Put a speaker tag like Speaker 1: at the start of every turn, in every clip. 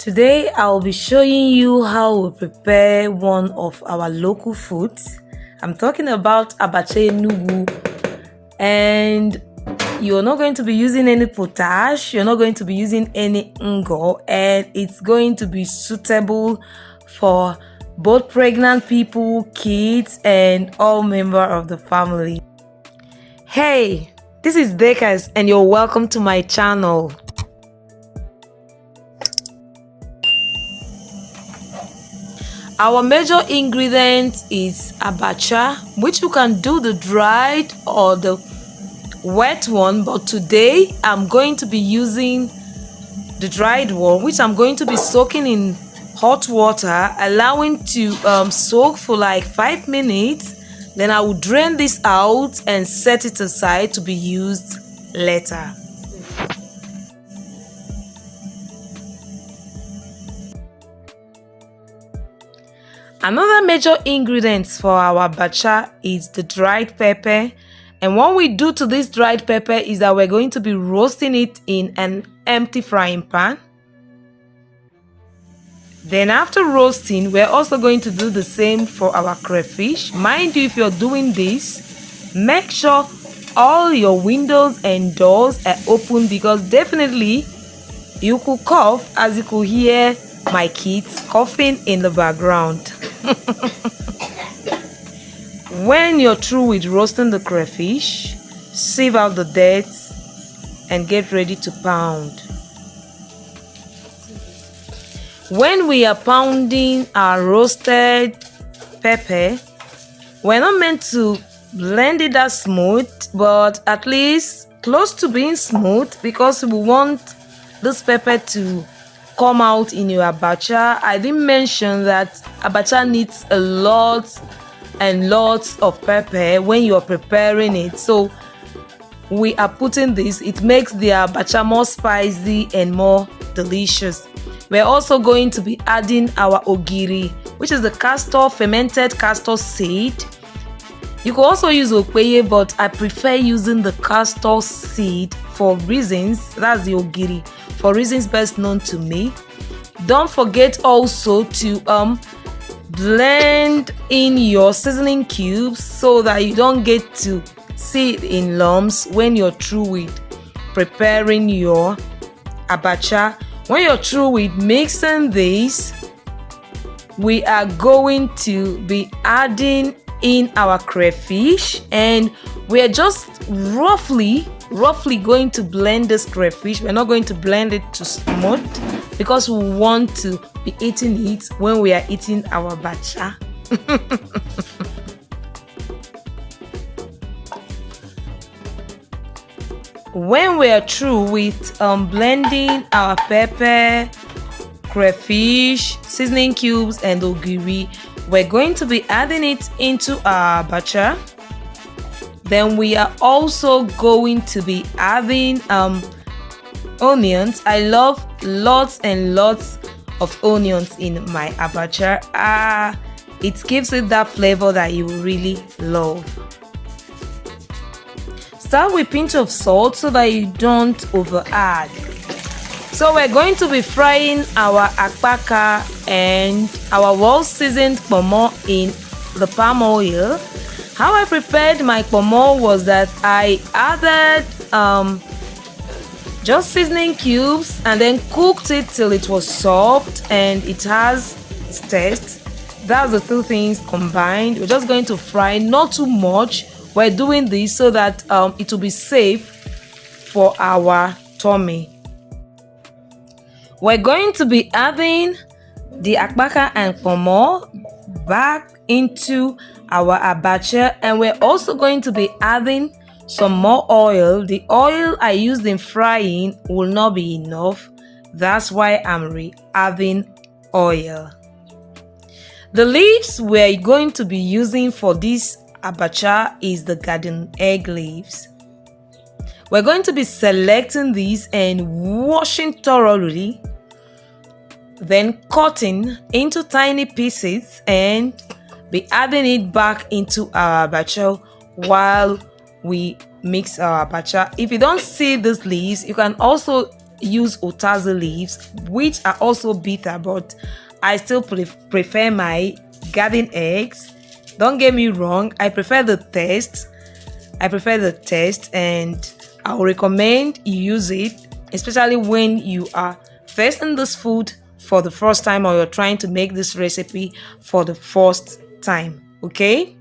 Speaker 1: Today I'll be showing you how we prepare one of our local foods. I'm talking about Abacha Enugu, and you're not going to be using any potash, you're not going to be using any ngo, and it's going to be suitable for both pregnant people, kids, and all members of the family. Hey, this is Dekas and you're welcome to my channel. Our major ingredient is Abacha, which you can do the dried or the wet one, but today I'm going to be using the dried one, which I'm going to be soaking in hot water, allowing to soak for like 5 minutes. Then I will drain this out and set it aside to be used later. Another major ingredient for our Abbacha is the dried pepper, and what we do to this dried pepper is that we're going to be roasting it in an empty frying pan. Then after roasting, we're also going to do the same for our crayfish. Mind you, if you're doing this, make sure all your windows and doors are open, because definitely you could cough, as you could hear my kids coughing in the background. When you're through with roasting the crayfish, sieve out the dirt and get ready to pound. When we are pounding our roasted pepper, we're not meant to blend it that smooth, but at least close to being smooth, because we want this pepper to come out in your Abbacha. I didn't mention that Abbacha needs a lot and lots of pepper when you are preparing it, so we are putting this. It makes the Abbacha more spicy and more delicious. We're also going to be adding our Ogiri, which is the castor, fermented castor seed. You could also use okpeye, but I prefer using the castor seed for reasons, that's the Ogiri, for reasons best known to me. Don't forget also to blend in your seasoning cubes so that you don't get to see it in lumps when you're through with preparing your Abbacha. When you're through with mixing this, we are going to be adding in our crayfish, and we're just roughly going to blend this crayfish. We're not going to blend it too smooth, because we want to be eating it when we are eating our Abbacha. When we are through with blending our pepper, crayfish, seasoning cubes, and ogiri, we're going to be adding it into our Abbacha. Then we are also going to be adding onions. I love lots and lots of onions in my Abbacha. It gives it that flavor that you really love. Start with a pinch of salt so that you don't over add. So we're going to be frying our Abbacha and our well seasoned pomo in the palm oil. How I prepared my pomo was that I added just seasoning cubes and then cooked it till it was soft and it has its taste. That's the two things combined. We're just going to fry, not too much. We're doing this so that it will be safe for our tummy. We're going to be adding the Abbacha and pomo back into our Abbacha, and we're also going to be adding some more oil. The oil I used in frying will not be enough. That's why I'm re-adding oil. The leaves we're going to be using for this Abbacha is the garden egg leaves. We're going to be selecting these and washing thoroughly, then cutting into tiny pieces and be adding it back into our Abbacha while we mix our Abbacha. If you don't see these leaves, you can also use otazi leaves, which are also bitter, but I still prefer my garden eggs. Don't get me wrong, I prefer the taste. And I would recommend you use it, especially when you are tasting this food for the first time, or you're trying to make this recipe for the first time. Okay,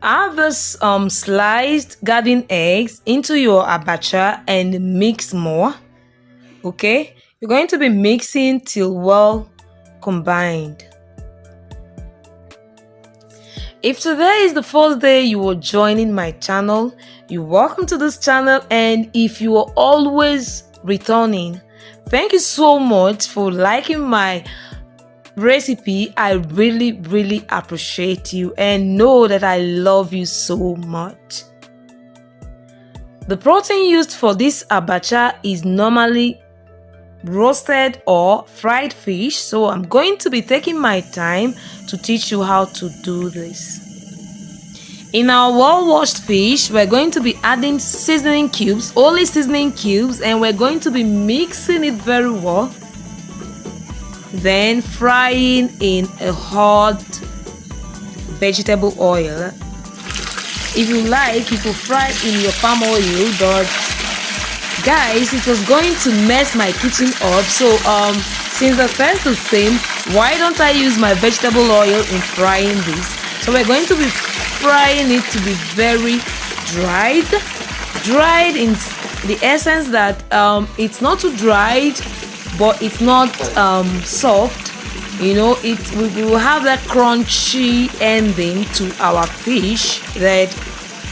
Speaker 1: add this sliced garden eggs into your abacha and mix more. Okay, you're going to be mixing till well combined. If today is the first day you are joining my channel, you're welcome to this channel, and if you are always returning, thank you so much for liking my recipe. I really appreciate you and know that I love you so much. The protein used for this abacha is normally roasted or fried fish, so I'm going to be taking my time to teach you how to do this. In our well washed fish, we're going to be adding seasoning cubes, only seasoning cubes, and we're going to be mixing it very well, then frying in a hot vegetable oil. If you like, you could fry in your palm oil, but guys, it was going to mess my kitchen up, so since the taste is the same, why don't I use my vegetable oil in frying this? So we're going to be frying it to be very dried in the essence that it's not too dried, but it's not soft. You know, we will have that crunchy ending to our fish that,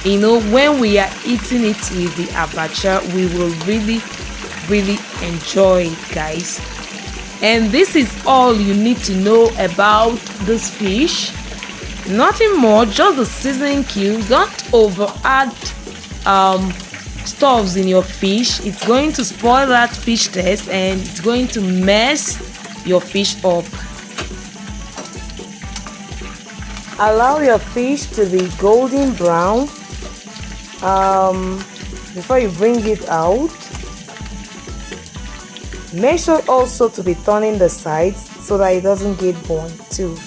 Speaker 1: you know, when we are eating it with the abacha, we will really enjoy it, guys. And this is all you need to know about this fish. Nothing more, just the seasoning cubes. Don't over add stuffs in your fish. It's going to spoil that fish taste and it's going to mess your fish up. Allow your fish to be golden brown before you bring it out. Make sure also to be turning the sides so that it doesn't get burnt too.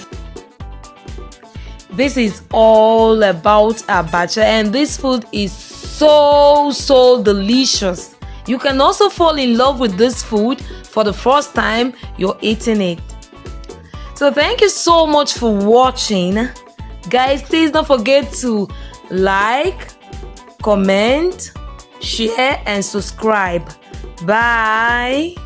Speaker 1: This is all about abacha, and this food is so delicious. You can also fall in love with this food for the first time you're eating it. So thank you so much for watching, guys. Please don't forget to like, comment, share and subscribe. Bye.